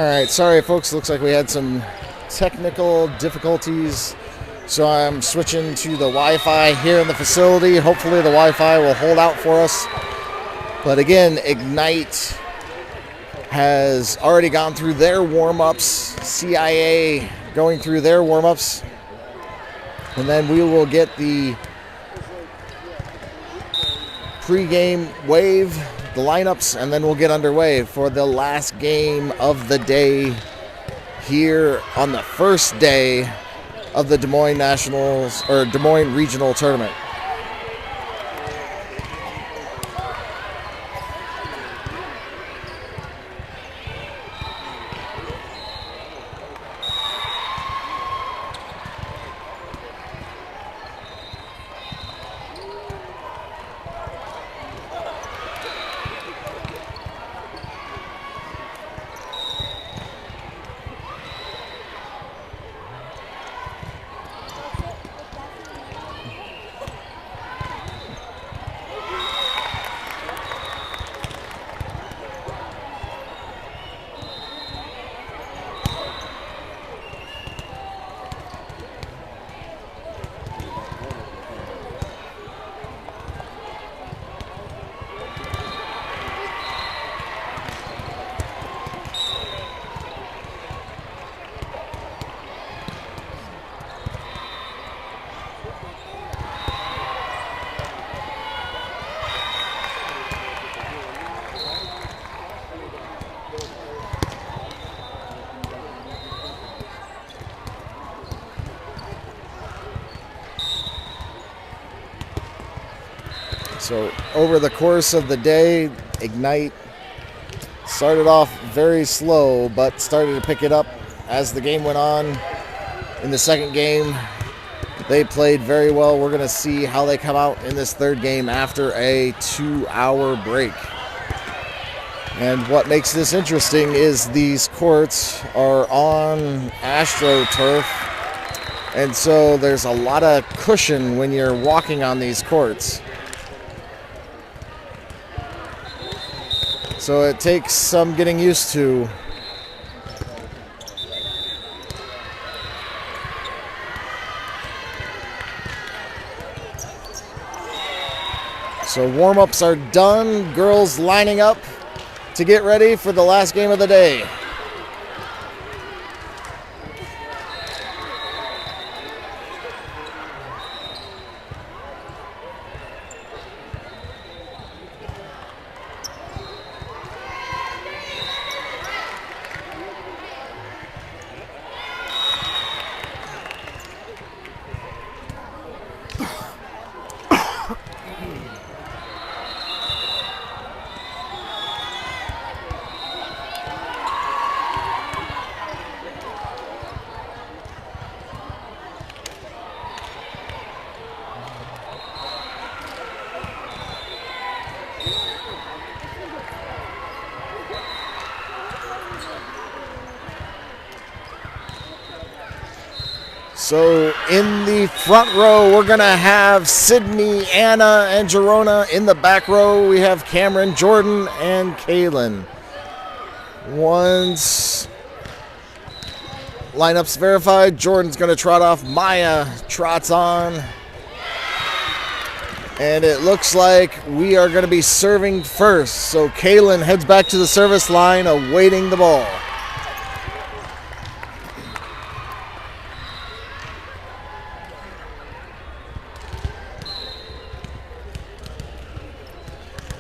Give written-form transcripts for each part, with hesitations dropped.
right, sorry folks, looks like we had some technical difficulties. So I'm switching to the Wi-Fi here in the facility. Hopefully the Wi-Fi will hold out for us. But again, Ignite has already gone through their warm-ups. CIA going through their warm-ups. And then we will get the pre-game wave, the lineups, and then we'll get underway for the last game of the day here on the first day of the Des Moines Nationals or Des Moines Regional Tournament. So over the course of the day, Ignite started off very slow, but started to pick it up as the game went on. In the second game, they played very well. We're going to see how they come out in this third game after a 2-hour break. And what makes this interesting is these courts are on AstroTurf, and so there's a lot of cushion when you're walking on these courts. So it takes some getting used to. So warm-ups are done. Girls lining up to get ready for the last game of the day. So in the front row, we're going to have Sydney, Anna, and Jerona. In the back row, we have Cameron, Jordan, and Kaylin. Once lineup's verified, Jordan's going to trot off. Maya trots on. And it looks like we are going to be serving first. So Kaylin heads back to the service line, awaiting the ball.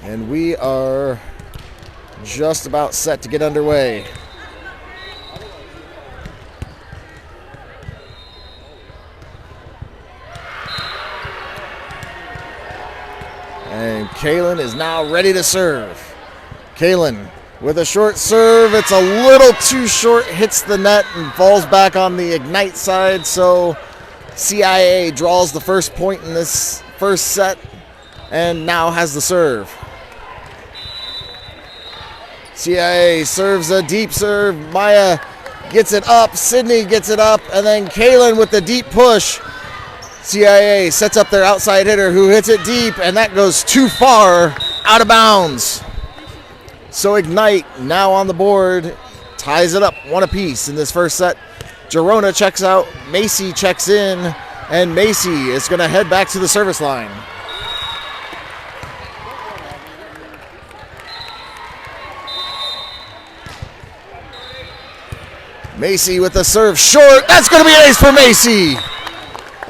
And we are just about set to get underway. And Kaylin is now ready to serve. Kaylin with a short serve. It's a little too short, hits the net and falls back on the Ignite side. So CIA draws the first point in this first set and now has the serve. CIA serves a deep serve. Maya gets it up. Sydney gets it up. And then Kaylin with the deep push. CIA sets up their outside hitter who hits it deep, and that goes too far, out of bounds. So Ignite now on the board ties it up 1 apiece in this first set. Girona checks out, Macy checks in, and Macy is going to head back to the service line. Macy with the serve short. That's going to be an ace for Macy.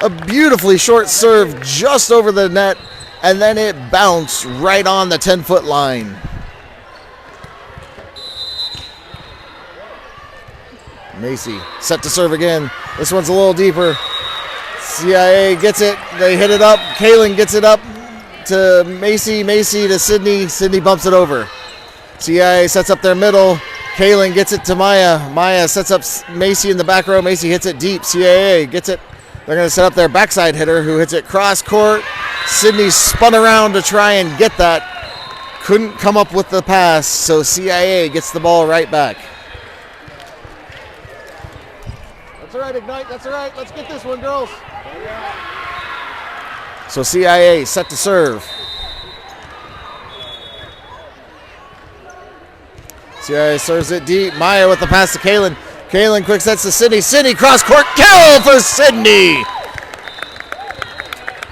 A beautifully short serve just over the net, and then it bounced right on the 10-foot line. Macy set to serve again. This one's a little deeper. CIA gets it. They hit it up. Kaylin gets it up to Macy. Macy to Sydney. Sydney bumps it over. CIA sets up their middle. Kaylin gets it to Maya. Maya sets up Macy in the back row. Macy hits it deep. CIA gets it. They're going to set up their backside hitter who hits it cross court. Sydney spun around to try and get that. Couldn't come up with the pass, so CIA gets the ball right back. That's all right, Ignite. That's all right. Let's get this one, girls. So CIA set to serve. CIA serves it deep. Maya with the pass to Kaylin. Kaylin quick sets to Sydney. Sydney cross court kill for Sydney.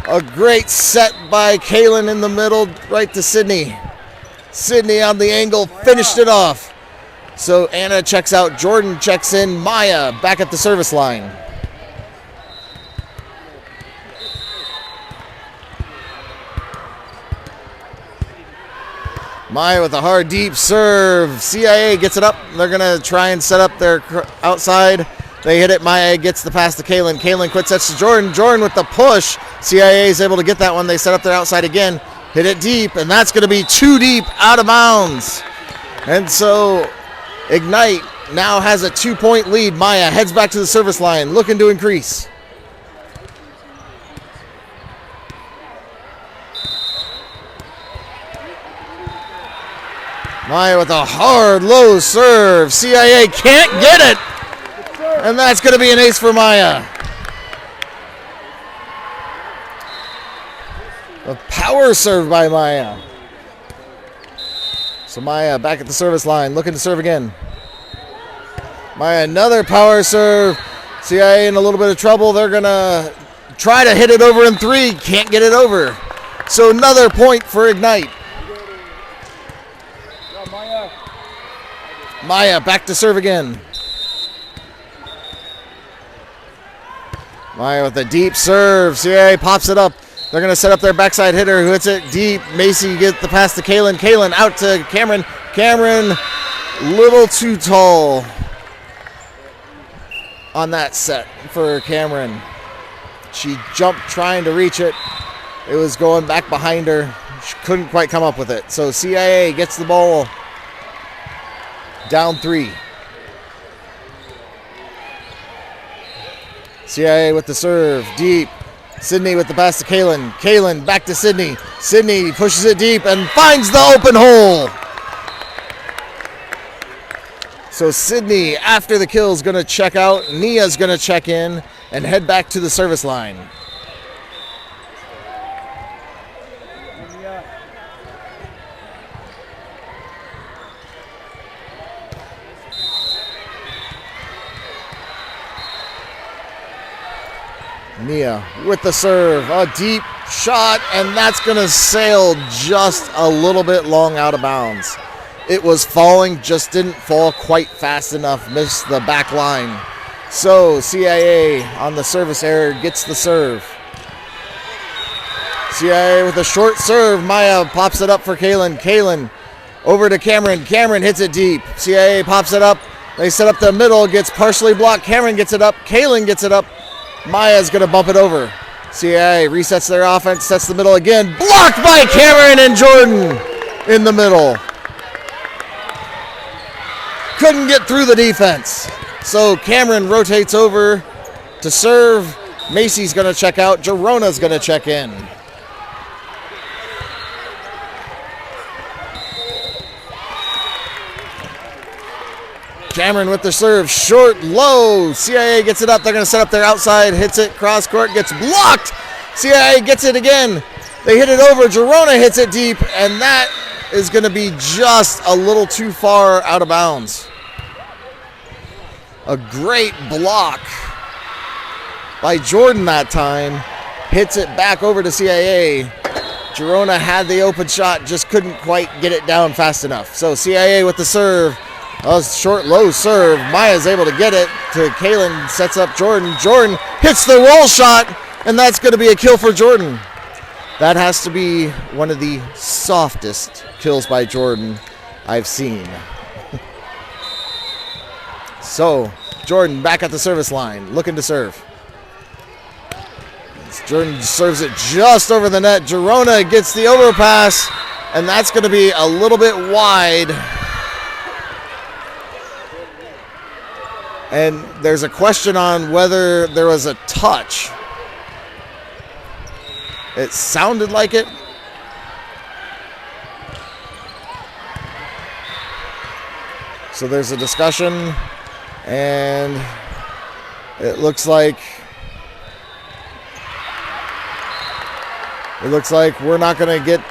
A great set by Kaylin in the middle, right to Sydney. Sydney on the angle, finished it off. So Anna checks out, Jordan checks in, Maya back at the service line. Maya with a hard deep serve. CIA gets it up. They're going to try and set up their outside. They hit it. Maya gets the pass to Kaylin. Kaylin quick sets to Jordan. Jordan with the push. CIA is able to get that one. They set up their outside again. Hit it deep, and that's going to be too deep, out of bounds. And so Ignite now has a 2-point lead. Maya heads back to the service line, looking to increase. Maya with a hard, low serve. CIA can't get it. And that's going to be an ace for Maya. A power serve by Maya. So Maya back at the service line, looking to serve again. Maya, another power serve. CIA in a little bit of trouble. They're going to try to hit it over in 3. Can't get it over. So another point for Ignite. Maya back to serve again. Maya with a deep serve. CIA pops it up. They're going to set up their backside hitter who hits it deep. Macy gets the pass to Kaylin. Kaylin out to Cameron. Cameron, little too tall on that set for Cameron. She jumped trying to reach it. It was going back behind her. She couldn't quite come up with it. So CIA gets the ball down 3. CIA with the serve, deep. Sydney with the pass to Kaylin. Kaylin back to Sydney. Sydney pushes it deep and finds the open hole. So Sydney, after the kill, is going to check out. Nia's going to check in and head back to the service line. Nia with the serve, a deep shot, and that's going to sail just a little bit long out of bounds. It was falling, just didn't fall quite fast enough, missed the back line. So CIA on the service error gets the serve. CIA with a short serve, Maya pops it up for Kaylin. Kaylin over to Cameron. Cameron hits it deep. CIA pops it up. They set up the middle, gets partially blocked. Cameron gets it up. Kaylin gets it up. Maya's going to bump it over. CIA resets their offense, sets the middle again. Blocked by Cameron and Jordan in the middle. Couldn't get through the defense. So Cameron rotates over to serve. Macy's going to check out. Girona's going to check in. Cameron with the serve, short, low. CIA gets it up. They're going to set up their outside. Hits it, cross court, gets blocked. CIA gets it again. They hit it over. Girona hits it deep, and that is going to be just a little too far out of bounds. A great block by Jordan that time. Hits it back over to CIA. Girona had the open shot, just couldn't quite get it down fast enough. So CIA with the serve. A short, low serve. Maya's able to get it to Kaylin, sets up Jordan. Jordan hits the roll shot, and that's going to be a kill for Jordan. That has to be one of the softest kills by Jordan I've seen. So, Jordan back at the service line, looking to serve. Jordan serves it just over the net. Girona gets the overpass, and that's going to be a little bit wide. And there's a question on whether there was a touch. It sounded like it. So there's a discussion, and it looks like we're not going to get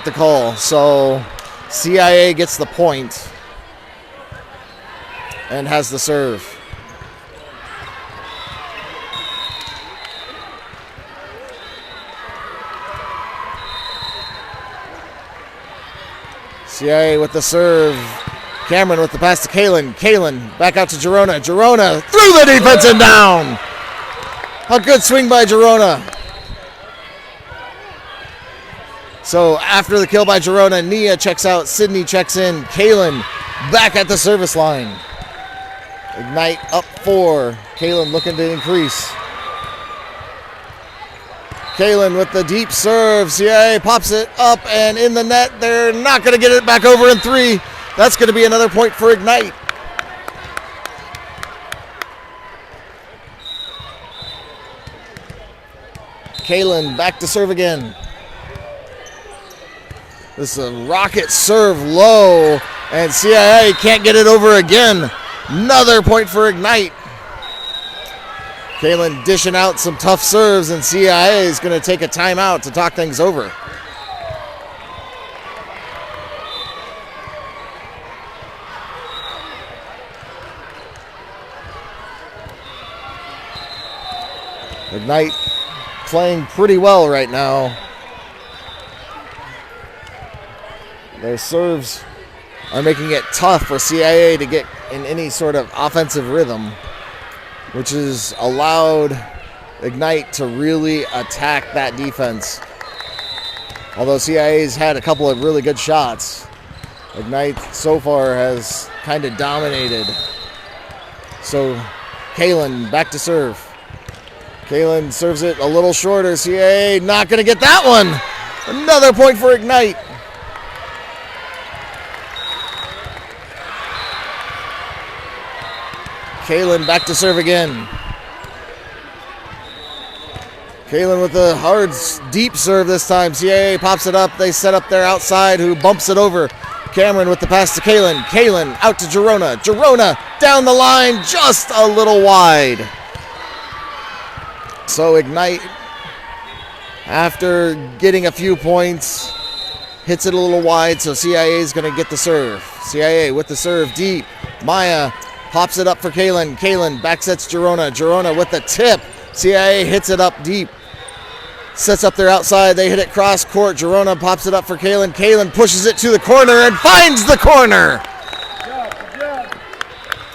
the call. So CIA gets the point and has the serve. CIA with the serve. Cameron with the pass to Kaylin. Kaylin back out to Girona. Girona through the defense and down. A good swing by Girona. So after the kill by Girona, Nia checks out. Sydney checks in. Kaylin back at the service line. Ignite up 4. Kaylin looking to increase. Kaylin with the deep serve. CIA pops it up and in the net. They're not going to get it back over in 3. That's going to be another point for Ignite. Kaylin back to serve again. This is a rocket serve low, and CIA can't get it over again. Another point for Ignite. Kaylin dishing out some tough serves, and CIA is going to take a timeout to talk things over. Ignite playing pretty well right now. Their serves are making it tough for CIA to get in any sort of offensive rhythm, which has allowed Ignite to really attack that defense. Although CIA's had a couple of really good shots, Ignite so far has kind of dominated. So Kaylin back to serve. Kaylin serves it a little shorter. CIA not going to get that one. Another point for Ignite. Kaylin back to serve again. Kaylin with a hard, deep serve this time. CIA pops it up. They set up their outside, who bumps it over. Cameron with the pass to Kaylin. Kaylin out to Girona. Girona down the line, just a little wide. So Ignite, after getting a few points, hits it a little wide, so CIA is going to get the serve. CIA with the serve deep. Maya pops it up for Kaylin. Kaylin back sets Girona. Girona with the tip. CIA hits it up deep. Sets up their outside. They hit it cross court. Girona pops it up for Kaylin. Kaylin pushes it to the corner and finds the corner.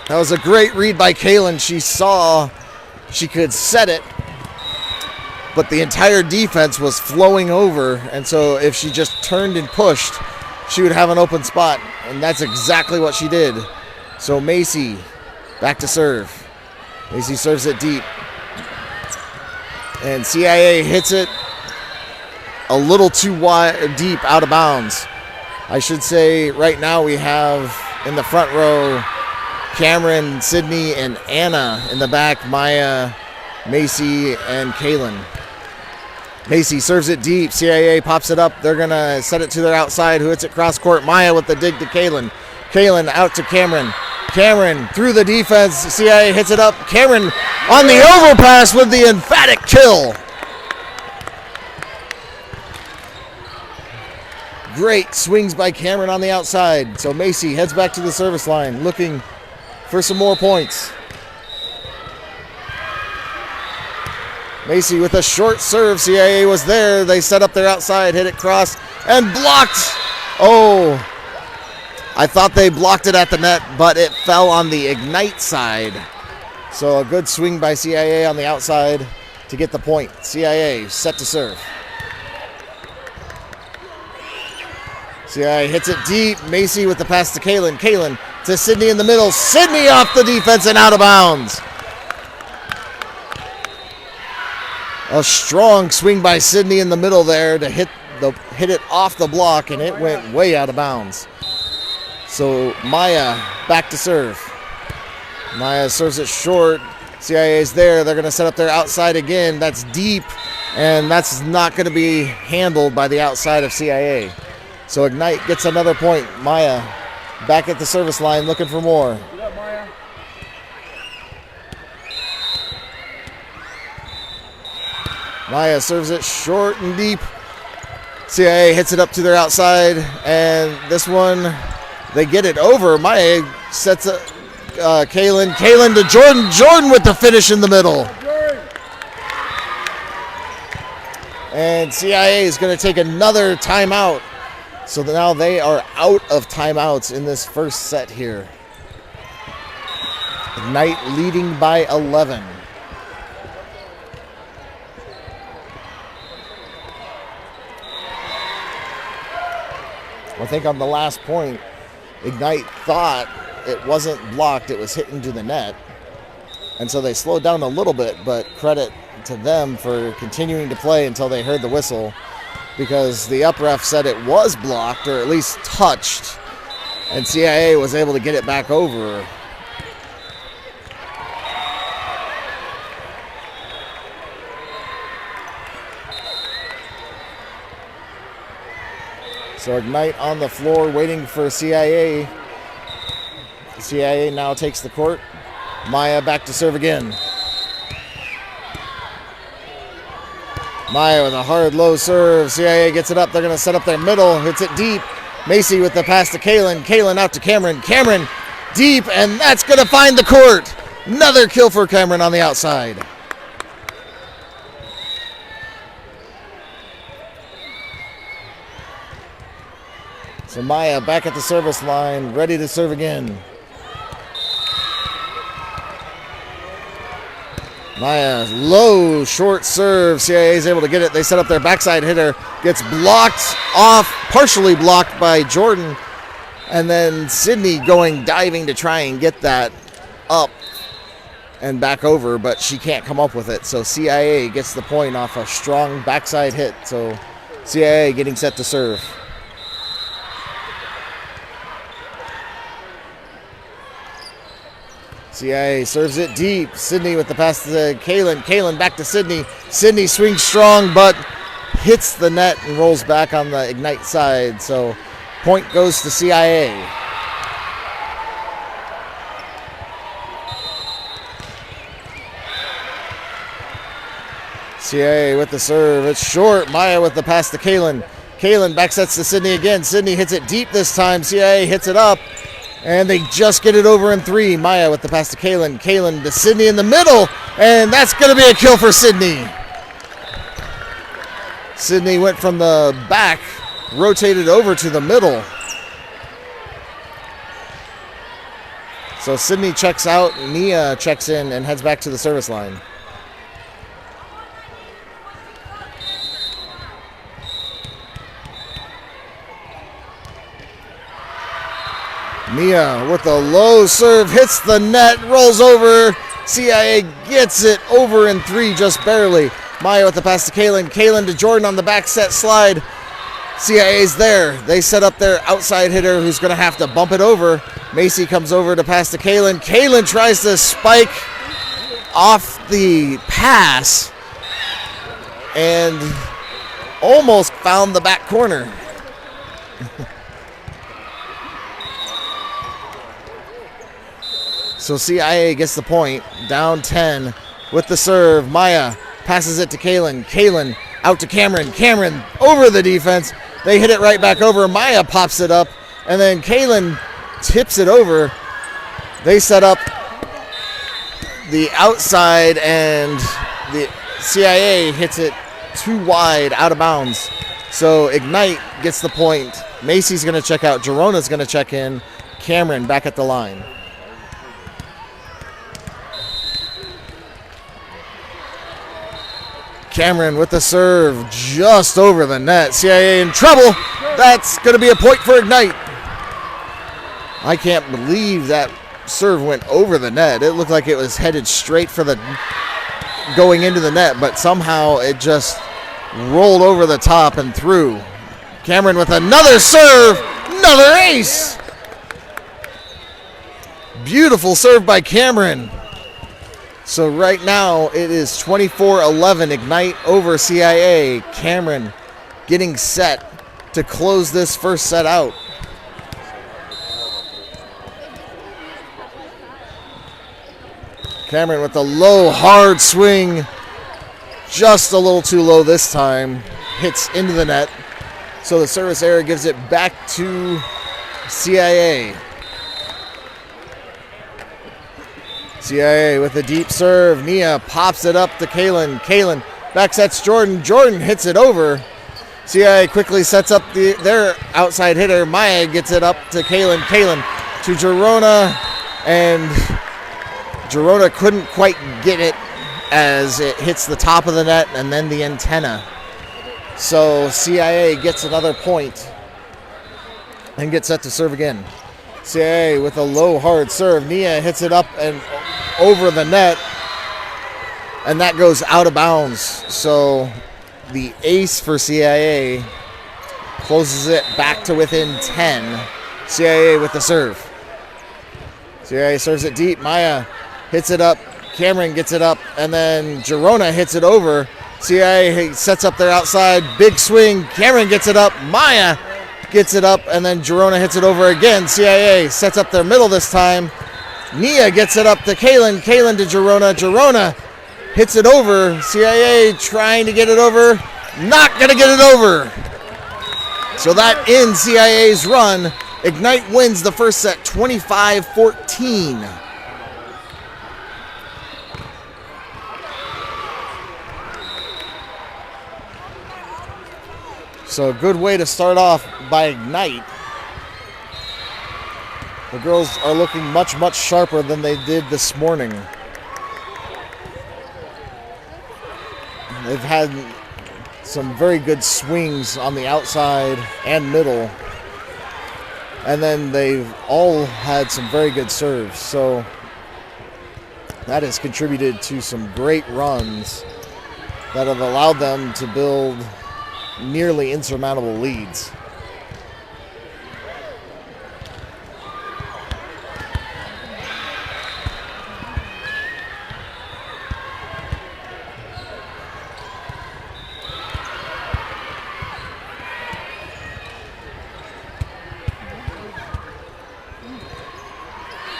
That was a great read by Kaylin. She saw she could set it, but the entire defense was flowing over, and so if she just turned and pushed, she would have an open spot, and that's exactly what she did. So Macy back to serve. Macy serves it deep, and CIA hits it a little too wide, deep, out of bounds. I should say right now we have in the front row Cameron, Sydney, and Anna. In the back, Maya, Macy, and Kaylin. Macy serves it deep. CIA pops it up. They're going to set it to their outside, who hits it cross court. Maya with the dig to Kaylin. Kaylin out to Cameron. Cameron through the defense. CIA hits it up. Cameron on the overpass with the emphatic kill. Great swings by Cameron on the outside. So Macy heads back to the service line, looking for some more points. Macy with a short serve. CIA was there. They set up their outside, hit it cross, and blocked. Oh, I thought they blocked it at the net, but it fell on the Ignite side. So a good swing by CIA on the outside to get the point. CIA set to serve. CIA hits it deep. Macy with the pass to Kaylin. Kaylin to Sydney in the middle. Sydney off the defense and out of bounds. A strong swing by Sydney in the middle there to hit it off the block, and it went way out of bounds. So Maya back to serve. Maya serves it short. CIA's there. They're going to set up their outside again. That's deep, and that's not going to be handled by the outside of CIA. So Ignite gets another point. Maya back at the service line looking for more. Maya serves it short and deep. CIA hits it up to their outside, and this one, they get it over. Maya sets it, Kaylin to Jordan. Jordan with the finish in the middle. And CIA is going to take another timeout. So now they are out of timeouts in this first set here. Ignite leading by 11. I think on the last point, Ignite thought it wasn't blocked, it was hit into the net. And so they slowed down a little bit, but credit to them for continuing to play until they heard the whistle, because the up ref said it was blocked, or at least touched, and CIA was able to get it back over. So Ignite on the floor waiting for CIA. CIA now takes the court. Maya back to serve again. Maya with a hard low serve. CIA gets it up. They're going to set up their middle. Hits it deep. Macy with the pass to Kaylin. Kaylin out to Cameron. Cameron deep, and that's going to find the court. Another kill for Cameron on the outside. So Maya back at the service line, ready to serve again. Maya, low, short serve. CIA is able to get it. They set up their backside hitter. Gets blocked off, partially blocked by Jordan. And then Sydney diving to try and get that up and back over, but she can't come up with it. So CIA gets the point off a strong backside hit. So CIA getting set to serve. CIA serves it deep. Sydney with the pass to Kaylin. Kaylin back to Sydney. Sydney swings strong, but hits the net and rolls back on the Ignite side. So point goes to CIA. CIA with the serve. It's short. Maya with the pass to Kaylin. Kaylin back sets to Sydney again. Sydney hits it deep this time. CIA hits it up. And they just get it over in three. Maya with the pass to Kaylin. Kaylin to Sydney in the middle. And that's going to be a kill for Sydney. Sydney went from the back, rotated over to the middle. So Sydney checks out. Nia checks in and heads back to the service line. Nia with a low serve, hits the net, rolls over. CIA gets it over in three, just barely. Maya with the pass to Kaylin. Kaylin to Jordan on the back set slide. CIA's there. They set up their outside hitter who's going to have to bump it over. Macy comes over to pass to Kaylin. Kaylin tries to spike off the pass and almost found the back corner. So CIA gets the point, down 10 with the serve. Maya passes it to Kaylin. Kaylin out to Cameron. Cameron over the defense. They hit it right back over. Maya pops it up, and then Kaylin tips it over. They set up the outside, and the CIA hits it too wide, out of bounds. So Ignite gets the point. Macy's going to check out. Gerona's going to check in. Cameron back at the line. Cameron with the serve just over the net. CIA in trouble. That's going to be a point for Ignite. I can't believe that serve went over the net. It looked like it was headed straight for the going into the net, but somehow it just rolled over the top and through. Cameron with another serve, another ace. Beautiful serve by Cameron. So right now it is 24-11, Ignite over CIA. Cameron getting set to close this first set out. Cameron with the low, hard swing. Just a little too low this time. Hits into the net. So the service error gives it back to CIA. CIA with a deep serve. Nia pops it up to Kalen. Kalen back sets Jordan. Jordan hits it over. CIA quickly sets up their outside hitter. Maya gets it up to Kalen. Kalen to Gerona. And Gerona couldn't quite get it as it hits the top of the net and then the antenna. So CIA gets another point and gets set to serve again. CIA with a low, hard serve. Nia hits it up and over the net, and that goes out of bounds. So the ace for CIA closes it back to within 10. CIA with the serve. CIA serves it deep. Maya hits it up. Cameron gets it up, and then Gerona hits it over. CIA sets up their outside. Big swing. Cameron gets it up. Maya gets it up, and then Gerona hits it over again. CIA sets up their middle this time. Nia gets it up to Kalen. Kalen to Gerona. Gerona hits it over. CIA trying to get it over. Not going to get it over. So that ends CIA's run. Ignite wins the first set 25-14. So a good way to start off by Ignite. The girls are looking much, much sharper than they did this morning. They've had some very good swings on the outside and middle. And then they've all had some very good serves. So that has contributed to some great runs that have allowed them to build nearly insurmountable leads.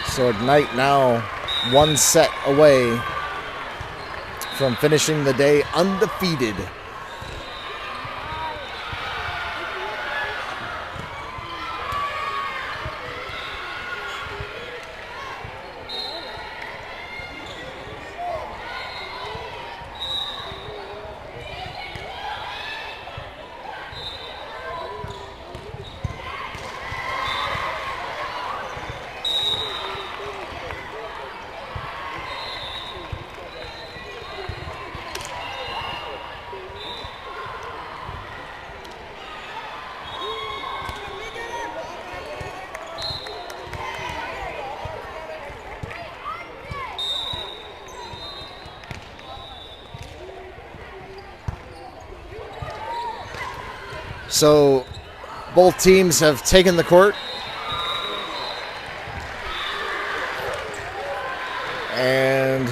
So Ignite now one set away from finishing the day undefeated. So both teams have taken the court. And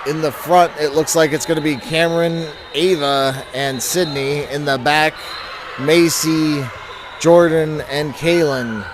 in the front, it looks like it's going to be Cameron, Ava, and Sydney. In the back, Macy, Jordan, and Kaylin.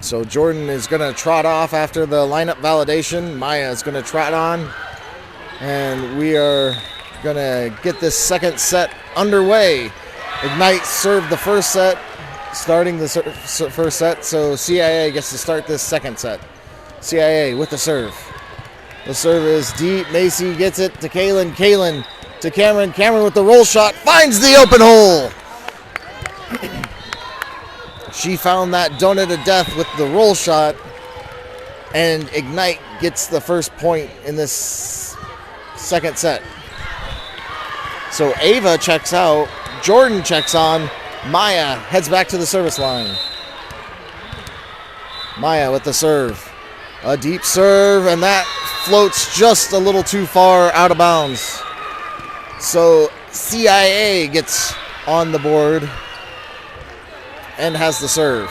So Jordan is going to trot off after the lineup validation. Maya is going to trot on. And we are going to get this second set underway. Ignite served the first set, starting the first set. So CIA gets to start this second set. CIA with the serve. The serve is deep. Macy gets it to Kaylin. Kaylin to Cameron. Cameron with the roll shot finds the open hole. She found that donut of death with the roll shot, and Ignite gets the first point in this second set. So Ava checks out, Jordan checks on, Maya heads back to the service line. Maya with the serve. A deep serve, and that floats just a little too far out of bounds. So CIA gets on the board and has the serve.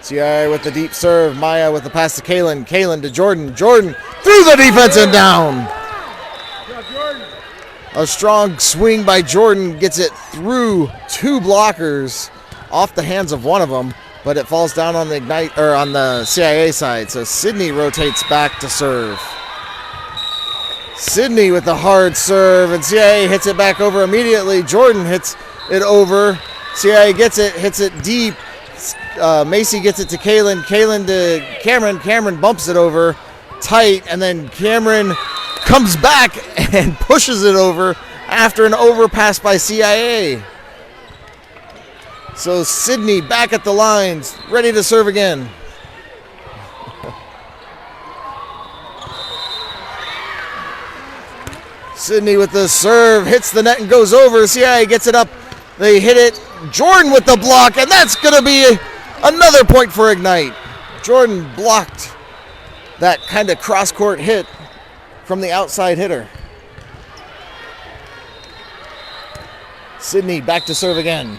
CIA with the deep serve. Maya with the pass to Kaylin. Kaylin to Jordan. Jordan through the defense and down. A strong swing by Jordan gets it through two blockers off the hands of one of them, but it falls down on the Ignite or on the CIA side. So Sydney rotates back to serve. Sydney with the hard serve, and CIA hits it back over immediately. Jordan hits it over. CIA gets it, hits it deep. Macy gets it to Kaylin. Kaylin to Cameron. Cameron bumps it over tight, and then Cameron comes back and pushes it over after an overpass by CIA. So Sydney back at the lines, ready to serve again. Sydney with the serve, hits the net and goes over. CIA gets it up. They hit it. Jordan with the block, and that's going to be another point for Ignite. Jordan blocked that kind of cross-court hit from the outside hitter. Sydney back to serve again.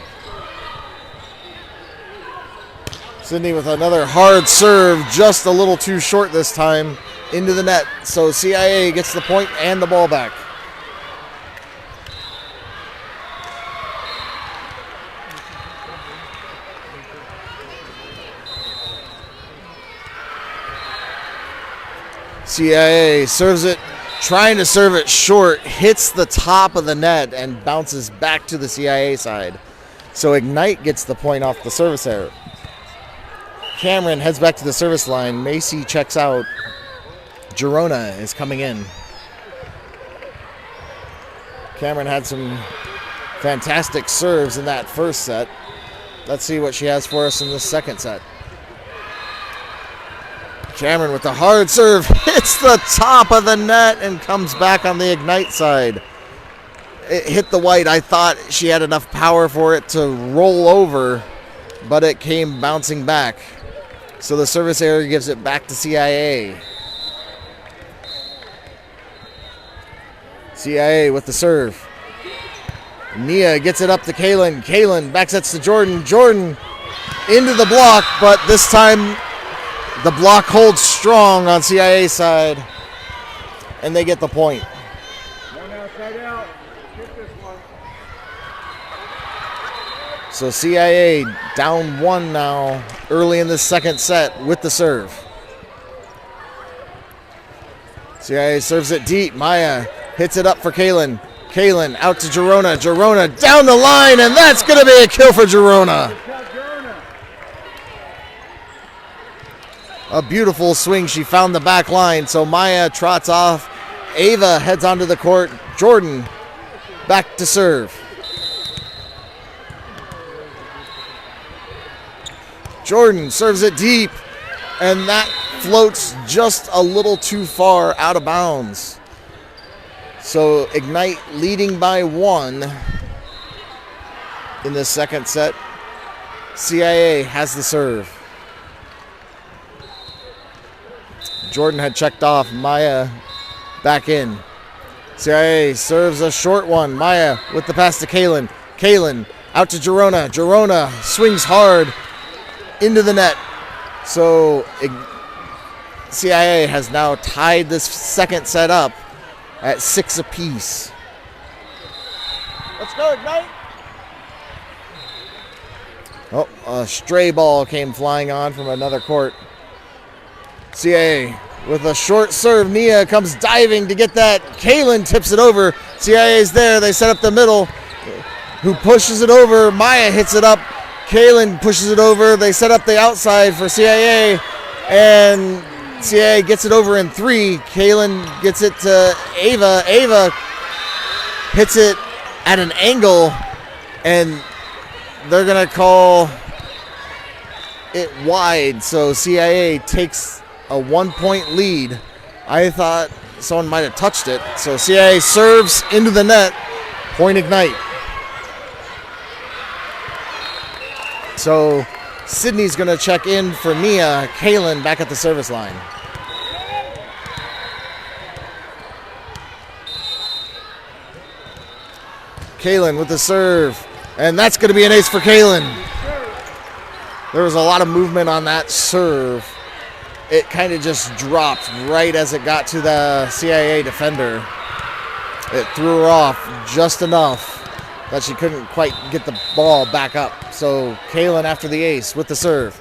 Sydney with another hard serve, just a little too short this time, into the net. So CIA gets the point and the ball back. CIA serves it, trying to serve it short, hits the top of the net and bounces back to the CIA side. So Ignite gets the point off the service error. Cameron heads back to the service line. Macy checks out. Girona is coming in. Cameron had some fantastic serves in that first set. Let's see what she has for us in the second set. Cameron with the hard serve, hits the top of the net and comes back on the Ignite side. It hit the white. I thought she had enough power for it to roll over, but it came bouncing back. So the service error gives it back to CIA. CIA with the serve. Nia gets it up to Kaylin. Kaylin back sets to Jordan. Jordan into the block, but this time the block holds strong on CIA side, and they get the point. One outside out. Get this one. So CIA down one now early in the second set with the serve. CIA serves it deep. Maya hits it up for Kaylin. Kaylin out to Girona. Girona down the line, and that's going to be a kill for Girona. A beautiful swing. She found the back line, so Maya trots off. Ava heads onto the court. Jordan back to serve. Jordan serves it deep, and that floats just a little too far out of bounds. So Ignite leading by one in the second set. CIA has the serve. Jordan had checked off. Maya back in. CIA serves a short one. Maya with the pass to Kaylin. Kaylin out to Girona. Girona swings hard into the net. So CIA has now tied this second set up at 6 apiece. Let's go, Ignite. Oh, a stray ball came flying on from another court. CIA with a short serve. Nia comes diving to get that. Kaylin tips it over. CIA's there. They set up the middle. Who pushes it over? Maya hits it up. Kaylin pushes it over. They set up the outside for CIA. And CIA gets it over in 3. Kaylin gets it to Ava. Ava hits it at an angle. And they're going to call it wide. So CIA takes a 1-point lead. I thought someone might have touched it. So CIA serves into the net. Point Ignite. So Sydney's going to check in for Nia. Kaylin back at the service line. Kaylin with the serve. And that's going to be an ace for Kaylin. There was a lot of movement on that serve. It kind of just dropped right as it got to the CIA defender. It threw her off just enough that she couldn't quite get the ball back up. So Kaylin after the ace with the serve.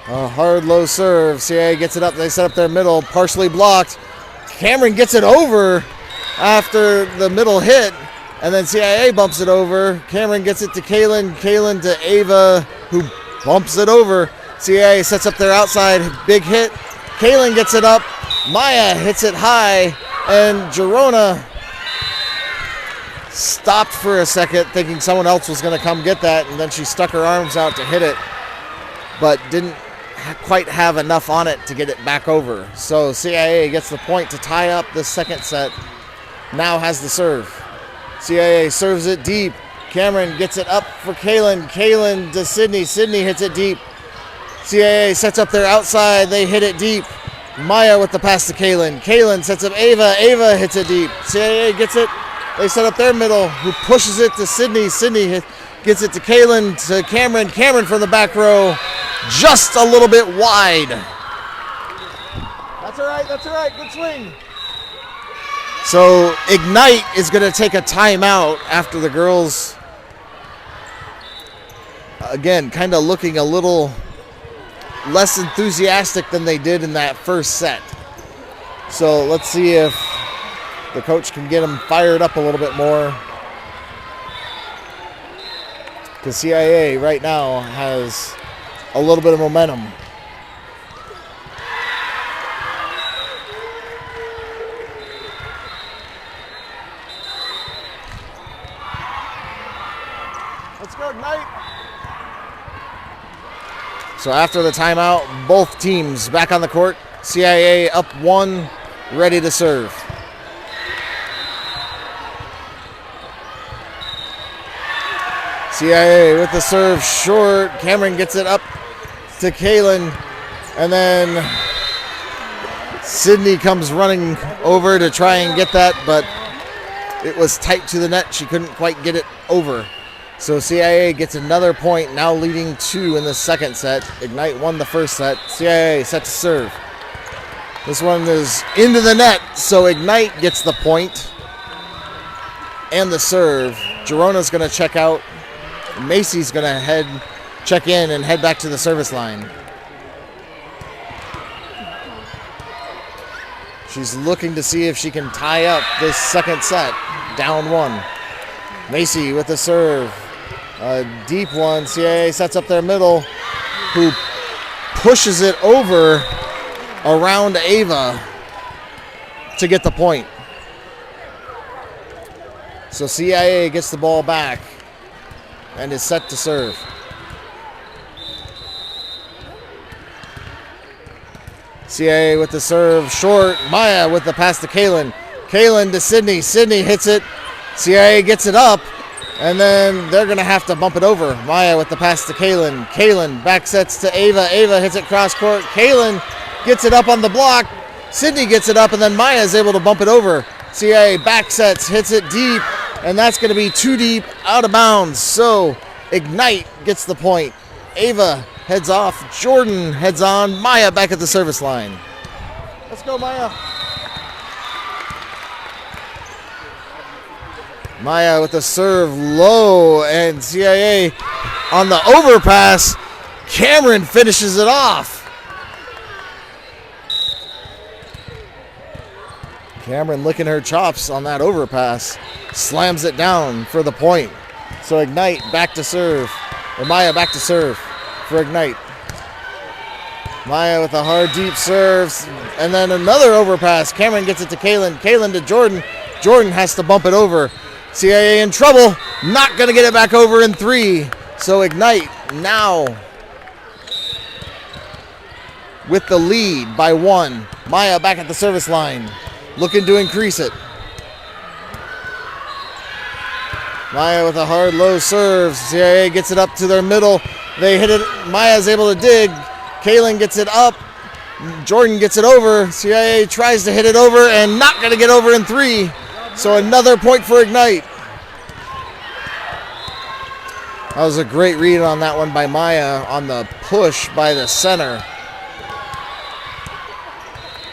A hard low serve. CIA gets it up. They set up their middle, partially blocked. Cameron gets it over after the middle hit, and then CIA bumps it over. Cameron gets it to Kaylin. Kaylin to Ava, who bumps it over. CIA sets up their outside. Big hit. Kaylin gets it up. Maya hits it high, and Girona stopped for a second thinking someone else was going to come get that, and then she stuck her arms out to hit it, but didn't quite have enough on it to get it back over. So CIA gets the point to tie up the second set. Now has the serve. CIA serves it deep. Cameron gets it up for Kaylin. Kaylin to Sydney. Sydney hits it deep. CIA sets up their outside. They hit it deep. Maya with the pass to Kaylin. Kaylin sets up Ava. Ava hits it deep. CIA gets it. They set up their middle, who pushes it to Sydney. Sydney gets it to Kaylin, to Cameron. Cameron from the back row, just a little bit wide. That's all right. That's all right. Good swing. So Ignite is going to take a timeout after the girls, again, kind of looking a little less enthusiastic than they did in that first set. So let's see if the coach can get them fired up a little bit more. Because CIA right now has a little bit of momentum. Let's go, Ignite. So after the timeout, both teams back on the court. CIA up 1, ready to serve. CIA with the serve short. Cameron gets it up to Kaylin. And then Sydney comes running over to try and get that, but it was tight to the net. She couldn't quite get it over. So CIA gets another point, now leading 2 in the second set. Ignite won the first set. CIA set to serve. This one is into the net, so Ignite gets the point and the serve. Girona's going to check out. Macy's going to check in and head back to the service line. She's looking to see if she can tie up this second set, down 1. Macy with the serve. A deep one. CIA sets up their middle, who pushes it over around Ava to get the point. So CIA gets the ball back and is set to serve. CIA with the serve short. Maya with the pass to Kaylin. Kaylin to Sydney. Sydney hits it. CIA gets it up, and then they're going to have to bump it over. Maya with the pass to Kaylin. Kaylin back sets to Ava. Ava hits it cross court. Kaylin gets it up on the block. Sydney gets it up, and then Maya is able to bump it over. CIA back sets, hits it deep, and that's going to be too deep, out of bounds. So Ignite gets the point. Ava heads off. Jordan heads on. Maya back at the service line. Let's go, Maya. Maya with the serve low, and CIA on the overpass. Cameron finishes it off. Cameron licking her chops on that overpass. Slams it down for the point. So Ignite back to serve. Or Maya back to serve for Ignite. Maya with a hard deep serves. And then another overpass. Cameron gets it to Kaylin. Kaylin to Jordan. Jordan has to bump it over. CIA in trouble. Not going to get it back over in 3. So Ignite now with the lead by 1. Maya back at the service line. Looking to increase it. Maya with a hard low serve. CIA gets it up to their middle. They hit it. Maya's able to dig. Kaylin gets it up. Jordan gets it over. CIA tries to hit it over and not going to get over in 3. So another point for Ignite. That was a great read on that one by Maya on the push by the center.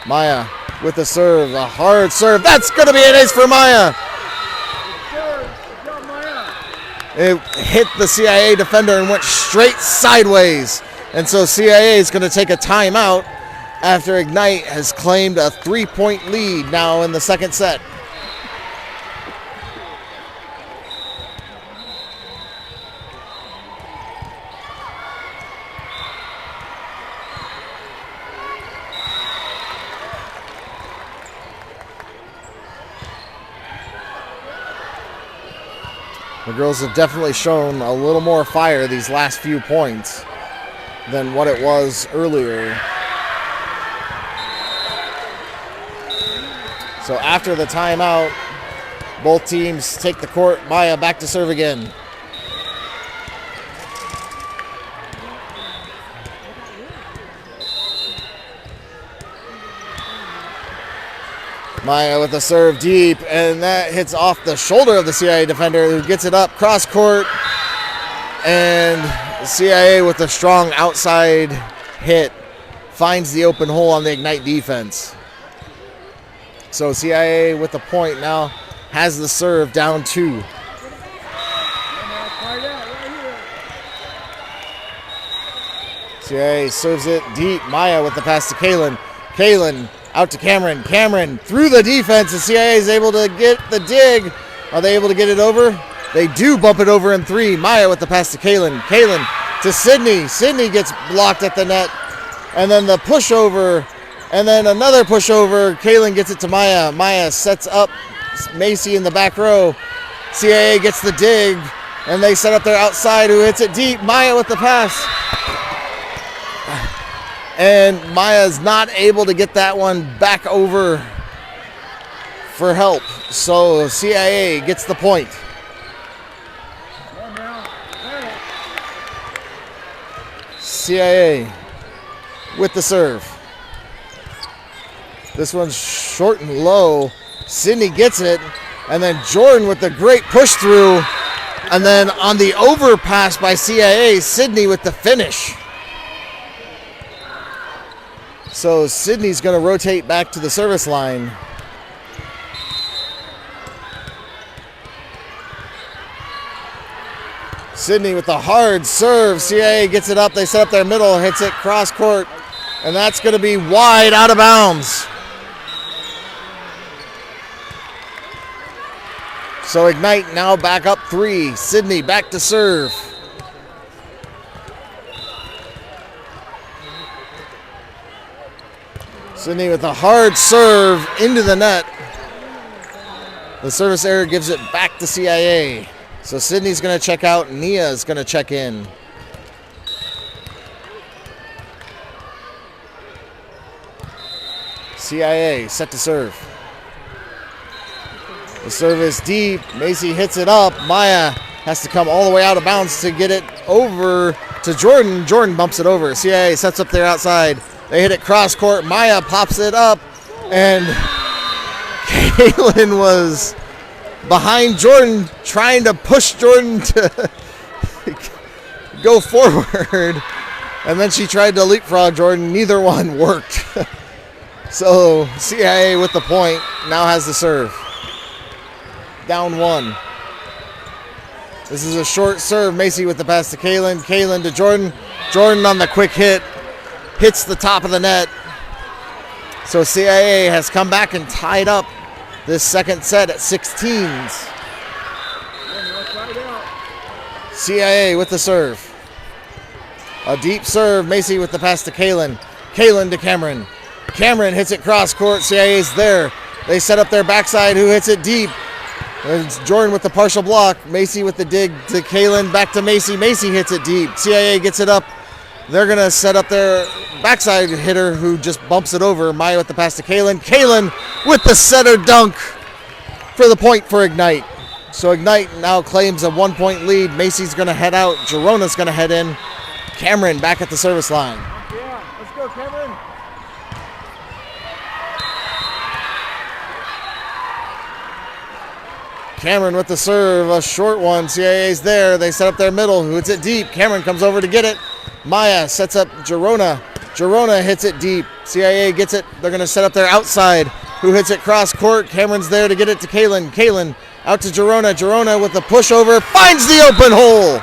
Maya with the serve, a hard serve. That's going to be an ace for Maya. It hit the CIA defender and went straight sideways. And so CIA is going to take a timeout after Ignite has claimed a 3-point lead now in the second set. The girls have definitely shown a little more fire these last few points than what it was earlier. So after the timeout, both teams take the court. Maya back to serve again. Maya with a serve deep, and that hits off the shoulder of the CIA defender, who gets it up cross court. And CIA with a strong outside hit finds the open hole on the Ignite defense. So CIA with the point now has the serve down 2. CIA serves it deep. Maya with the pass to Kaylin. Kaylin out to Cameron. Cameron through the defense, and CIA is able to get the dig. Are they able to get it over? They do bump it over in 3. Maya with the pass to Kaylin. Kaylin to Sydney. Sydney gets blocked at the net. And then the pushover, and then another pushover. Kaylin gets it to Maya. Maya sets up Macy in the back row. CIA gets the dig, and they set up their outside, who hits it deep. Maya with the pass. And Maya's not able to get that one back over for help. So CIA gets the point. CIA with the serve. This one's short and low. Sydney gets it. And then Jordan with the great push through. And then on the overpass by CIA, Sydney with the finish. So Sydney's going to rotate back to the service line. Sydney with the hard serve. CIA gets it up. They set up their middle, hits it cross court. And that's going to be wide out of bounds. So Ignite now back up 3. Sydney back to serve. Sydney with a hard serve into the net. The service error gives it back to CIA. So Sydney's going to check out. Nia is going to check in. CIA set to serve. The serve is deep. Macy hits it up. Maya has to come all the way out of bounds to get it over to Jordan. Jordan bumps it over. CIA sets up there outside. They hit it cross court. Maya pops it up. And Kaylin was behind Jordan, trying to push Jordan to go forward. And then she tried to leapfrog Jordan. Neither one worked. So CIA with the point now has the serve. Down 1. This is a short serve. Macy with the pass to Kaylin. Kaylin to Jordan. Jordan on the quick hit. Hits the top of the net. So CIA has come back and tied up this second set at 16s. CIA with the serve. A deep serve. Macy with the pass to Kaylin. Kaylin to Cameron. Cameron hits it cross court. CIA's there. They set up their backside. Who hits it deep? It's Jordan with the partial block. Macy with the dig to Kaylin. Back to Macy. Macy hits it deep. CIA gets it up. They're going to set up their backside hitter who just bumps it over. Maya with the pass to Kaylin. Kaylin with the setter dunk for the point for Ignite. So Ignite now claims a 1-point lead. Macy's going to head out. Gerona's going to head in. Cameron back at the service line. Yeah, let's go, Cameron. Cameron with the serve, a short one. CIA's there. They set up their middle. Who hits it deep? Cameron comes over to get it. Maya sets up Gerona. Gerona hits it deep. CIA gets it. They're going to set up their outside. Who hits it cross court? Cameron's there to get it to Kaylin. Kaylin out to Gerona. Gerona with the pushover finds the open hole.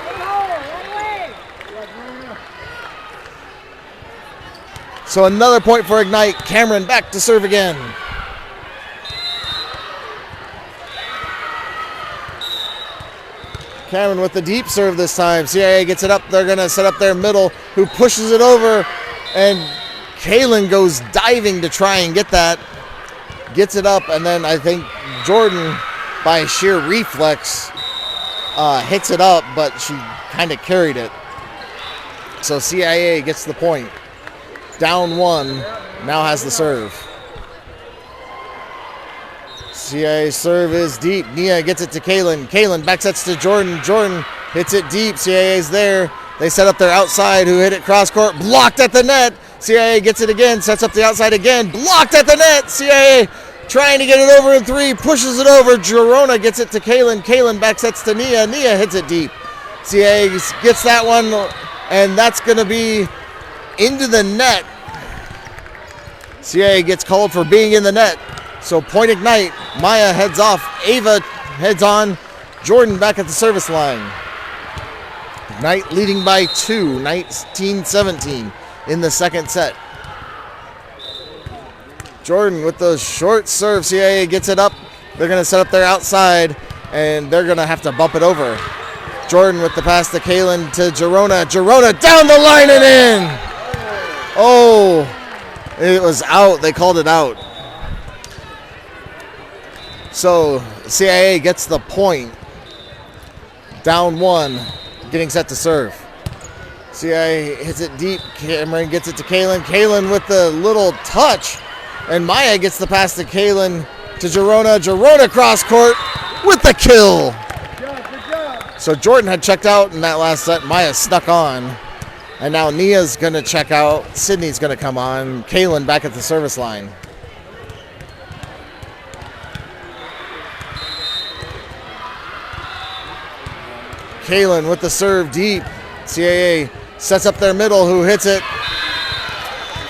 So another point for Ignite. Cameron back to serve again. Cameron with the deep serve this time. CIA gets it up. They're going to set up their middle. Who pushes it over. And Kaylin goes diving to try and get that. Gets it up. And then I think Jordan, by sheer reflex, hits it up. But she kind of carried it. So CIA gets the point. Down one. Now has the serve. CIA serve is deep. Nia gets it to Kaylin. Kaylin back sets to Jordan. Jordan hits it deep. CIA's there. They set up their outside. Who hit it cross court. Blocked at the net. CIA gets it again. Sets up the outside again. Blocked at the net. CIA trying to get it over in three. Pushes it over. Gerona gets it to Kaylin. Kaylin back sets to Nia. Nia hits it deep. CIA gets that one. And that's going to be into the net. CIA gets called for being in the net. So point Ignite. Maya heads off. Ava heads on. Jordan back at the service line. Ignite leading by 2, 19-17 in the second set. Jordan with the short serve. CIA gets it up. They're going to set up their outside, and they're going to have to bump it over. Jordan with the pass to Kaylin to Gerona. Gerona down the line and in. Oh, it was out. They called it out. So CIA gets the point. Down one, getting set to serve. CIA hits it deep. Cameron gets it to Kaylin. Kaylin with the little touch. And Maya gets the pass to Kaylin to Gerona. Gerona cross court with the kill. Good job. So Jordan had checked out in that last set. Maya snuck on. And now Nia's going to check out. Sydney's going to come on. Kaylin back at the service line. Kaylin with the serve deep. CAA sets up their middle. Who hits it?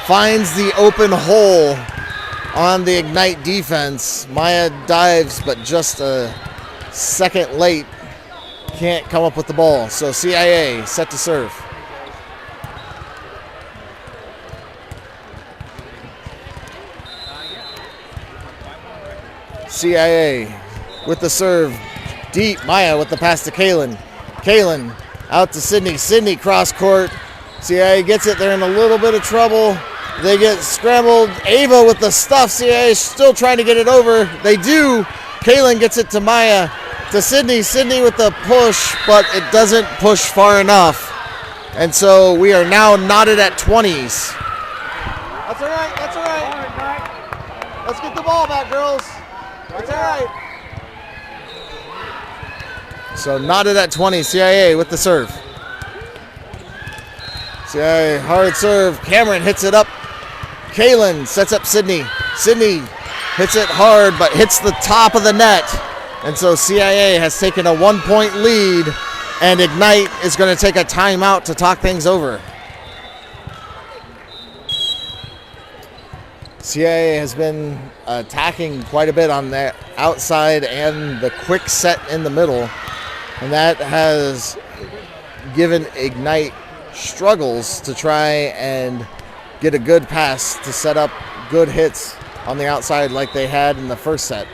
Finds the open hole on the Ignite defense. Maya dives, but just a second late. Can't come up with the ball. So CIA set to serve. CIA with the serve deep. Maya with the pass to Kaylin. Kaylin out to Sydney. Sydney cross court. CIA gets it. They're in a little bit of trouble. They get scrambled. Ava with the stuff. CIA is still trying to get it over. They do. Kaylin gets it to Maya. To Sydney. Sydney with the push, but it doesn't push far enough. And so we are now knotted at 20s. That's all right. That's all right. All right, Mike. Let's get the ball back, girls. That's all right. So knotted at 20. CIA with the serve. CIA hard serve. Cameron hits it up. Kaylin sets up Sydney. Sydney hits it hard, but hits the top of the net. And so CIA has taken a 1-point lead, and Ignite is going to take a timeout to talk things over. CIA has been attacking quite a bit on the outside and the quick set in the middle. And that has given Ignite struggles to try and get a good pass to set up good hits on the outside like they had in the first set.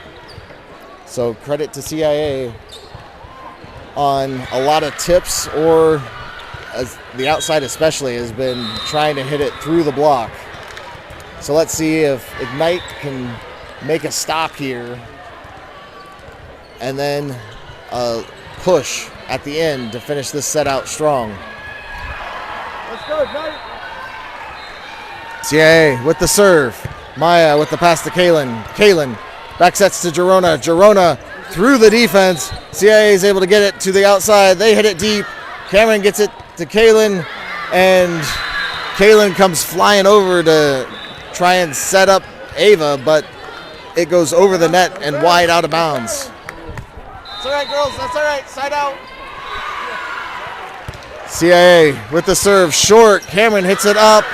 So credit to CIA on a lot of tips, or as the outside especially has been trying to hit it through the block. So let's see if Ignite can make a stop here and then push at the end to finish this set out strong. Let's go, Ignite. CIA with the serve. Maya with the pass to Kalen. Kalen back sets to Girona. Girona through the defense. CIA is able to get it to the outside. They hit it deep. Cameron gets it to Kalen, and Kalen comes flying over to try and set up Ava, but it goes over the net and wide out of bounds. That's all right, girls. That's all right. Side out. CIA with the serve short. Cameron hits it up,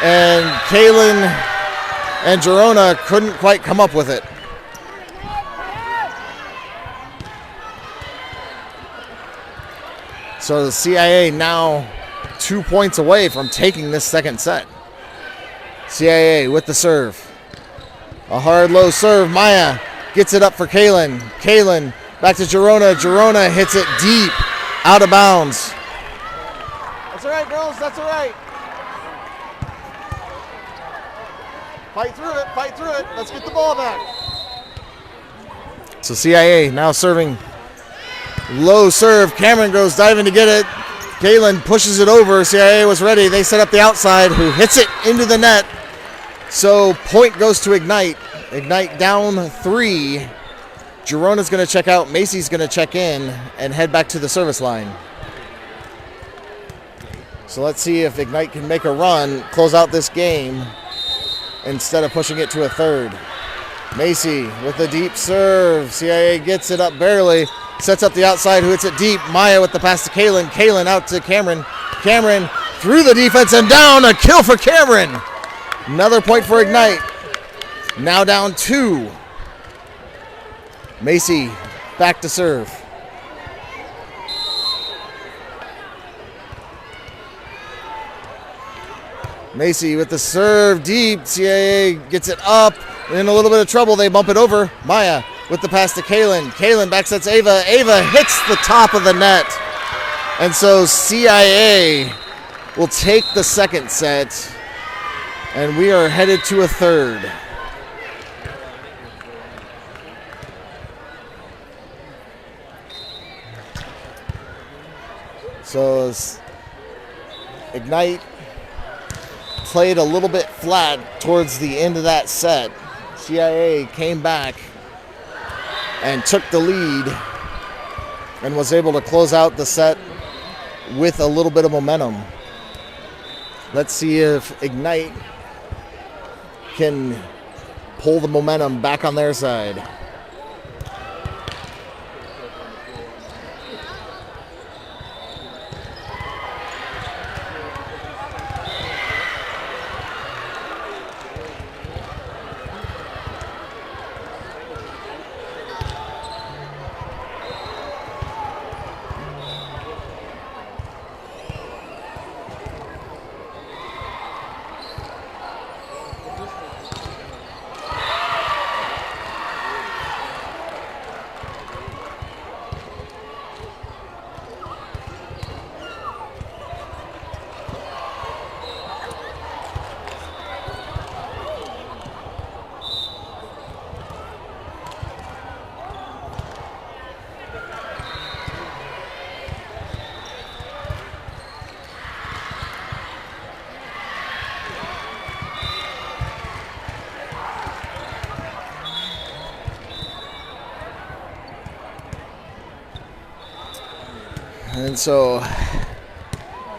and Kalen and Girona couldn't quite come up with it. So the CIA now 2 points away from taking this second set. CIA with the serve. A hard low serve. Maya gets it up for Kalen. Kalen back to Girona. Girona hits it deep out of bounds. That's all right, girls. That's all right. Fight through it. Fight through it. Let's get the ball back. So CIA now serving low serve. Cameron goes diving to get it. Kalen pushes it over. CIA was ready. They set up the outside, who hits it into the net. So point goes to Ignite. Ignite down 3. Girona's going to check out. Macy's going to check in and head back to the service line. So let's see if Ignite can make a run, close out this game, instead of pushing it to a third. Macy with the deep serve. CIA gets it up barely. Sets up the outside, who hits it deep. Maya with the pass to Kalen. Kalen out to Cameron. Cameron through the defense and down. A kill for Cameron. Another point for Ignite. Now down 2. Macy back to serve. Macy with the serve deep. CIA gets it up. In a little bit of trouble, they bump it over. Maya with the pass to Kalen. Kalen back sets Ava. Ava hits the top of the net. And so CIA will take the second set. And we are headed to a third. So Ignite played a little bit flat towards the end of that set. CIA came back and took the lead and was able to close out the set with a little bit of momentum. Let's see if Ignite can pull the momentum back on their side. And so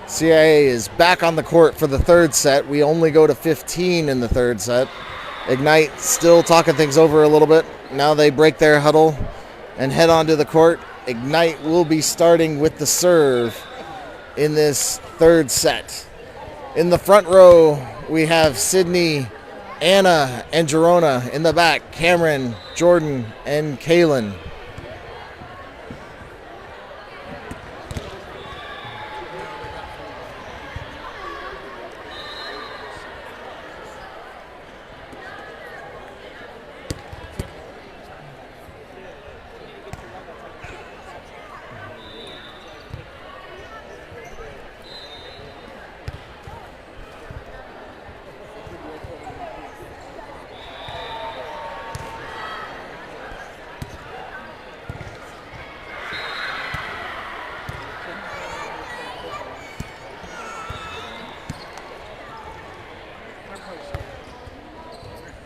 CIA is back on the court for the third set. We only go to 15 in the third set. Ignite still talking things over a little bit. Now they break their huddle and head onto the court. Ignite will be starting with the serve in this third set. In the front row, we have Sydney, Anna, and Girona. In the back, Cameron, Jordan, and Kalen.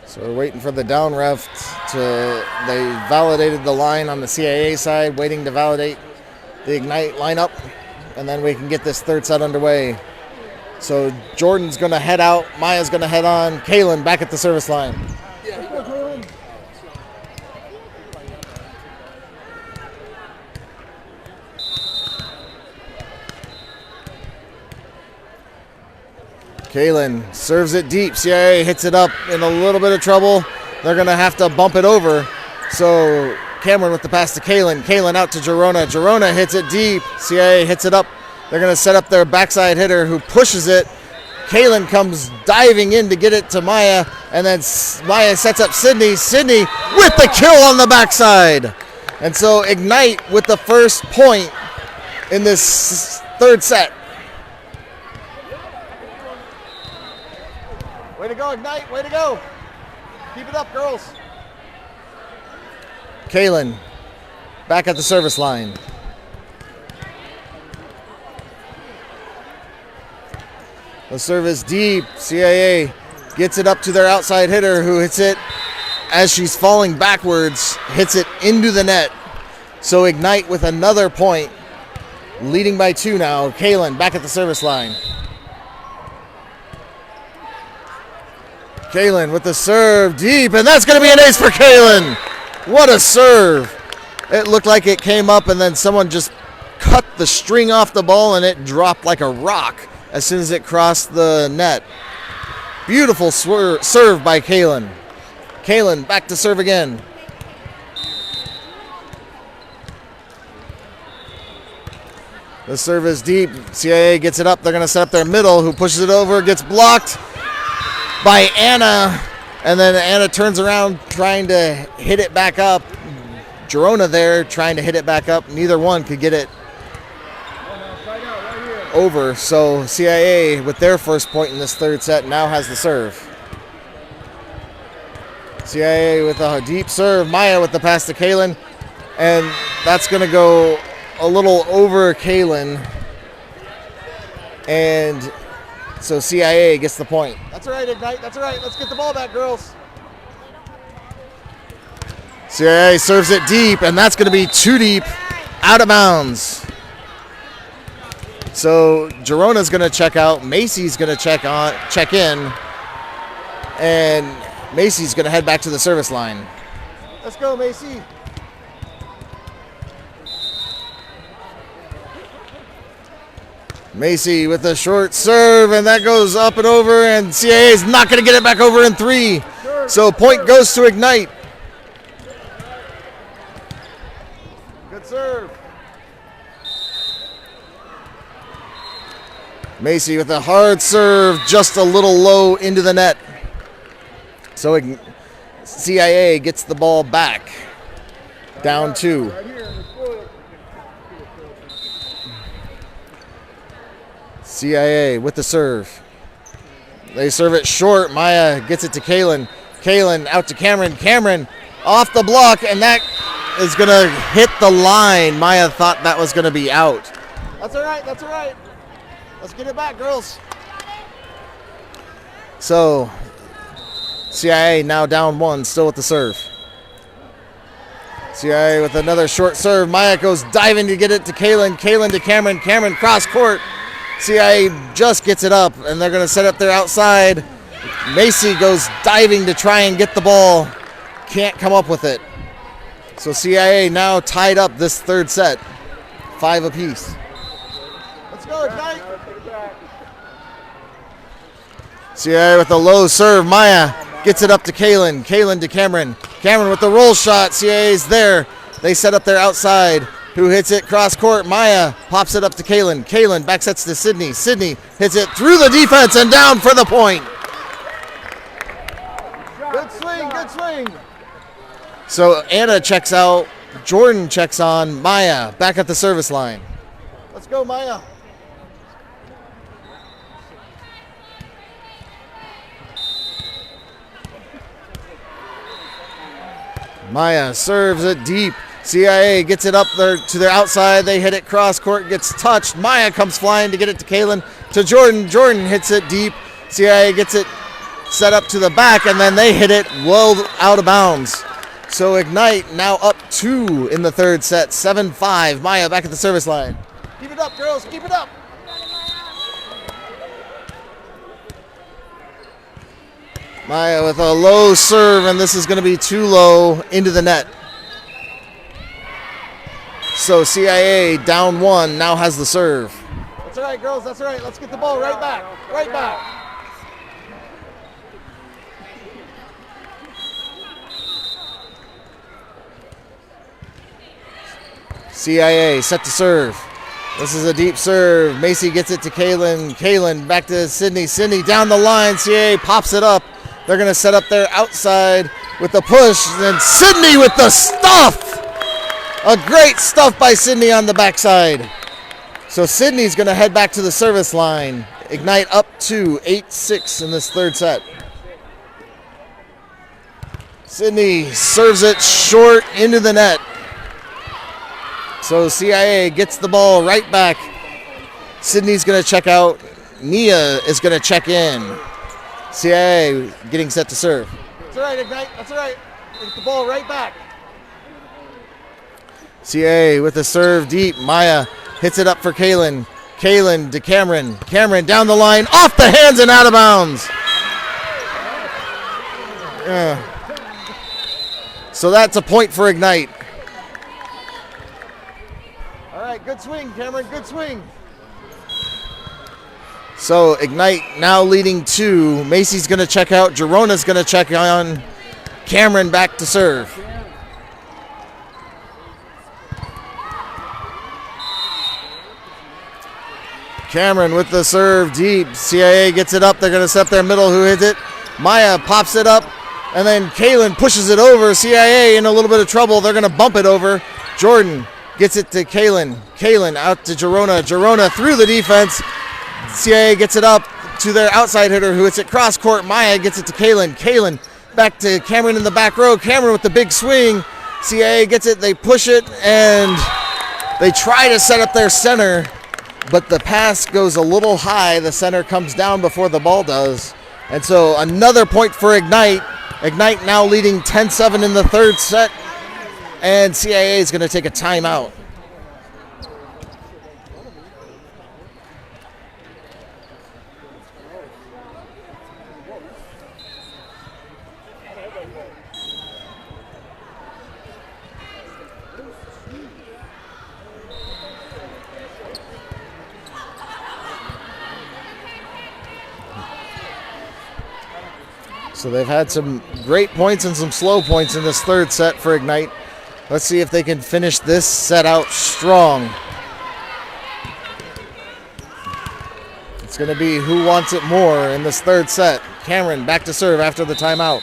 So we're waiting for the down ref they validated the line on the CIA side, waiting to validate the Ignite lineup, and then we can get this third set underway. So Jordan's going to head out, Maya's going to head on, Kaylin back at the service line. Kaylin serves it deep. CIA hits it up in a little bit of trouble. They're going to have to bump it over. So Cameron with the pass to Kaylin. Kaylin out to Gerona. Gerona hits it deep. CIA hits it up. They're going to set up their backside hitter who pushes it. Kaylin comes diving in to get it to Maya, and then Maya sets up Sydney. Sydney with the kill on the backside. And so Ignite with the first point in this third set. Way to go, Ignite. Way to go. Keep it up, girls. Kaylin back at the service line. The service deep. CIA gets it up to their outside hitter who hits it as she's falling backwards, hits it into the net. So Ignite with another point, leading by 2 now. Kaylin back at the service line. Kaylin with the serve deep, and that's going to be an ace for Kaylin. What a serve. It looked like it came up and then someone just cut the string off the ball and it dropped like a rock as soon as it crossed the net. Beautiful serve by Kaylin. Kaylin back to serve again. The serve is deep. CIA gets it up. They're going to set up their middle, who pushes it over, gets blocked by Anna, and then Anna turns around trying to hit it back up. Gerona there trying to hit it back up. Neither one could get it over, so CIA with their first point in this third set now has the serve. CIA with a deep serve. Maya with the pass to Kaylin, and that's going to go a little over Kaylin, and so CIA gets the point. That's all right, Ignite. That's all right. Let's get the ball back, girls. CIA serves it deep, and that's going to be too deep, out of bounds. So Gerona's going to check out. Macy's going to check in, and Macy's going to head back to the service line. Let's go, Macy. Macy with a short serve, and that goes up and over, and CIA is not going to get it back over in 3. So point goes to Ignite. Good serve. Macy with a hard serve, just a little low into the net. So CIA gets the ball back, down 2. CIA with the serve. They serve it short. Maya gets it to Kaylin. Kaylin out to Cameron. Cameron off the block, and that is going to hit the line. Maya thought that was going to be out. That's all right. That's all right. Let's get it back, girls. So CIA now down 1, still with the serve. CIA with another short serve. Maya goes diving to get it to Kaylin. Kaylin to Cameron. Cameron cross court. CIA just gets it up, and they're going to set up their outside. Macy goes diving to try and get the ball. Can't come up with it. So CIA now tied up this third set, 5 apiece. Let's go, Ignite. CIA with a low serve. Maya gets it up to Kaylin. Kaylin to Cameron. Cameron with the roll shot. CIA's there. They set up their outside. Who hits it cross court? Maya pops it up to Kaylin. Kaylin back sets to Sydney. Sydney hits it through the defense and down for the point. Good swing, good swing. So Anna checks out. Jordan checks on. Maya back at the service line. Let's go, Maya. Maya serves it deep. CIA gets it up there to their outside. They hit it cross court, gets touched. Maya comes flying to get it to Kaylin. To Jordan. Jordan hits it deep. CIA gets it set up to the back, and then they hit it well out of bounds. So Ignite now up 2 in the third set, 7-5. Maya back at the service line. Keep it up, girls. Keep it up. Maya with a low serve, and this is going to be too low into the net. So CIA down 1 now has the serve. That's all right, girls. That's all right. Let's get the ball right back. Right back. CIA set to serve. This is a deep serve. Macy gets it to Kaylin. Kaylin back to Sydney. Sydney down the line. CIA pops it up. They're going to set up their outside with the push. And Sydney with the stuff. A great stuff by Sydney on the backside. So Sydney's going to head back to the service line. Ignite up 2, 8-6 in this third set. Sydney serves it short into the net. So CIA gets the ball right back. Sydney's going to check out. Nia is going to check in. CIA getting set to serve. That's all right, Ignite. That's all right. Get the ball right back. CIA with the serve deep. Maya hits it up for Kaylin. Kaylin to Cameron. Cameron down the line, off the hands and out of bounds. So that's a point for Ignite. All right, good swing, Cameron. Good swing. So Ignite now leading 2. Macy's going to check out. Gerona's going to check on. Cameron back to serve. Cameron with the serve deep. CIA gets it up. They're going to set their middle. Who hits it? Maya pops it up. And then Kaylin pushes it over. CIA in a little bit of trouble. They're going to bump it over. Jordan gets it to Kaylin. Kaylin out to Gerona. Gerona through the defense. CIA gets it up to their outside hitter who hits it cross court. Maya gets it to Kaylin. Kaylin back to Cameron in the back row. Cameron with the big swing. CIA gets it. They push it and they try to set up their center, but the pass goes a little high. The center comes down before the ball does. And so another point for Ignite. Ignite now leading 10-7 in the third set. And CIA is going to take a timeout. So they've had some great points and some slow points in this third set for Ignite. Let's see if they can finish this set out strong. It's going to be who wants it more in this third set. Cameron back to serve after the timeout.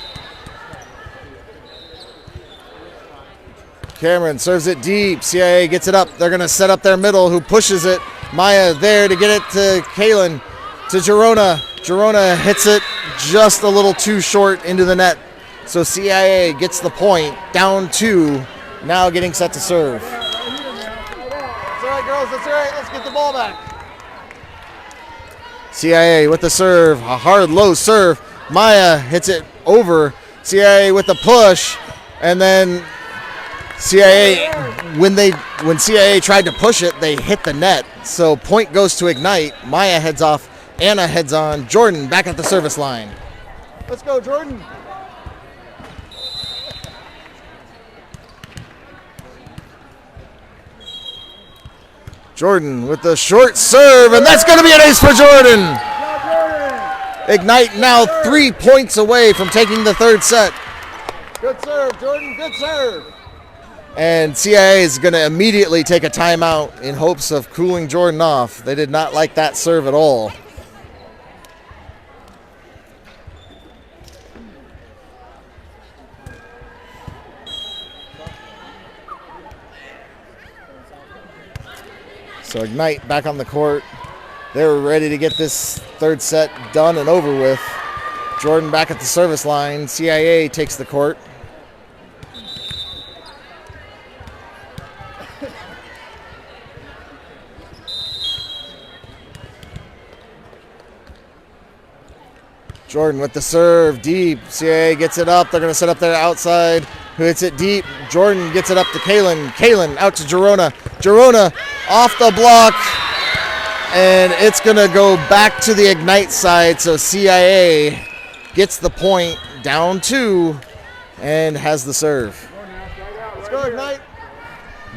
Cameron serves it deep. CIA gets it up. They're going to set up their middle. Who pushes it? Maya there to get it to Kaylin. To Gerona. Gerona hits it just a little too short into the net. So CIA gets the point. Down 2. Now getting set to serve. That's all right, girls. That's all right. Let's get the ball back. CIA with the serve. A hard, low serve. Maya hits it over. CIA with the push. And then CIA, when CIA tried to push it, they hit the net. So point goes to Ignite. Maya heads off. Anna heads on. Jordan back at the service line. Let's go, Jordan. Jordan with the short serve, and that's going to be an ace for Jordan. Ignite now 3 points away from taking the third set. Good serve, Jordan. Good serve. And CIA is going to immediately take a timeout in hopes of cooling Jordan off. They did not like that serve at all. So Ignite back on the court. They're ready to get this third set done and over with. Jordan back at the service line. CIA takes the court. Jordan with the serve, deep. CIA gets it up. They're going to set up their outside. Who hits it deep? Jordan gets it up to Kalen. Kalen out to Girona. Girona off the block. And it's going to go back to the Ignite side. So CIA gets the point, down 2, and has the serve. Let's go, Ignite.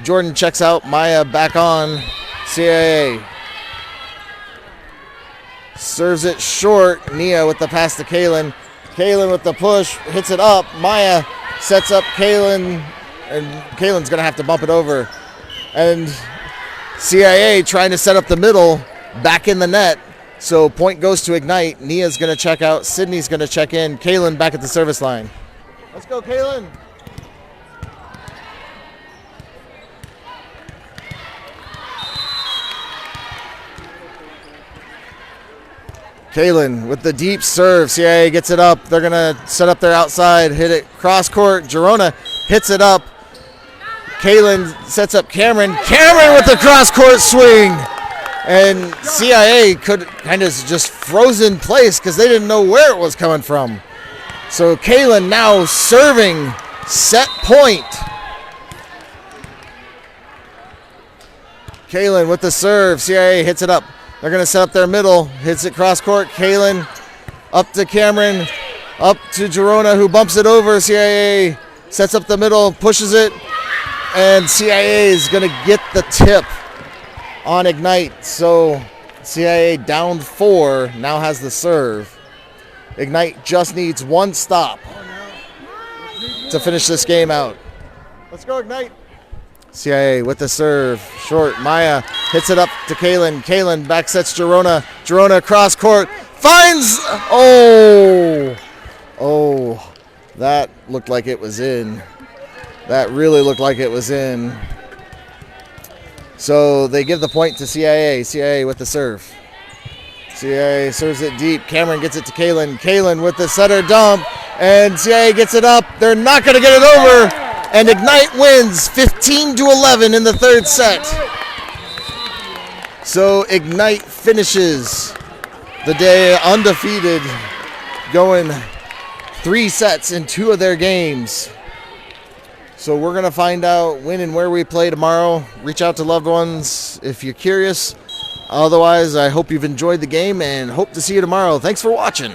Jordan checks out. Maya back on. CIA serves it short. Nia with the pass to Kalen. Kalen with the push, hits it up. Maya sets up Kalen, and Kalen's going to have to bump it over. And CIA trying to set up the middle, back in the net. So point goes to Ignite. Nia's going to check out. Sydney's going to check in. Kalen back at the service line. Let's go, Kalen. Kalen with the deep serve. CIA gets it up. They're going to set up their outside, hit it cross court. Girona hits it up. Kalen sets up Cameron. Cameron with the cross court swing. And CIA could kind of just froze in place because they didn't know where it was coming from. So Kalen now serving set point. Kalen with the serve. CIA hits it up. They're going to set up their middle. Hits it cross court. Kalen up to Cameron. Up to Girona, who bumps it over. CIA sets up the middle, pushes it. And CIA is going to get the tip on Ignite. So CIA down 4, now has the serve. Ignite just needs 1 stop to finish this game out. Let's go, Ignite. CIA with the serve. Short. Maya hits it up to Kalen. Kalen back sets Girona. Girona cross court. Finds. Oh, that looked like it was in. That really looked like it was in. So they give the point to CIA. CIA with the serve. CIA serves it deep. Cameron gets it to Kalen. Kalen with the setter dump. And CIA gets it up. They're not going to get it over. And Ignite wins 15-11 in the 3rd set. So Ignite finishes the day undefeated, going 3 sets in 2 of their games. So we're going to find out when and where we play tomorrow. Reach out to loved ones if you're curious. Otherwise, I hope you've enjoyed the game and hope to see you tomorrow. Thanks for watching.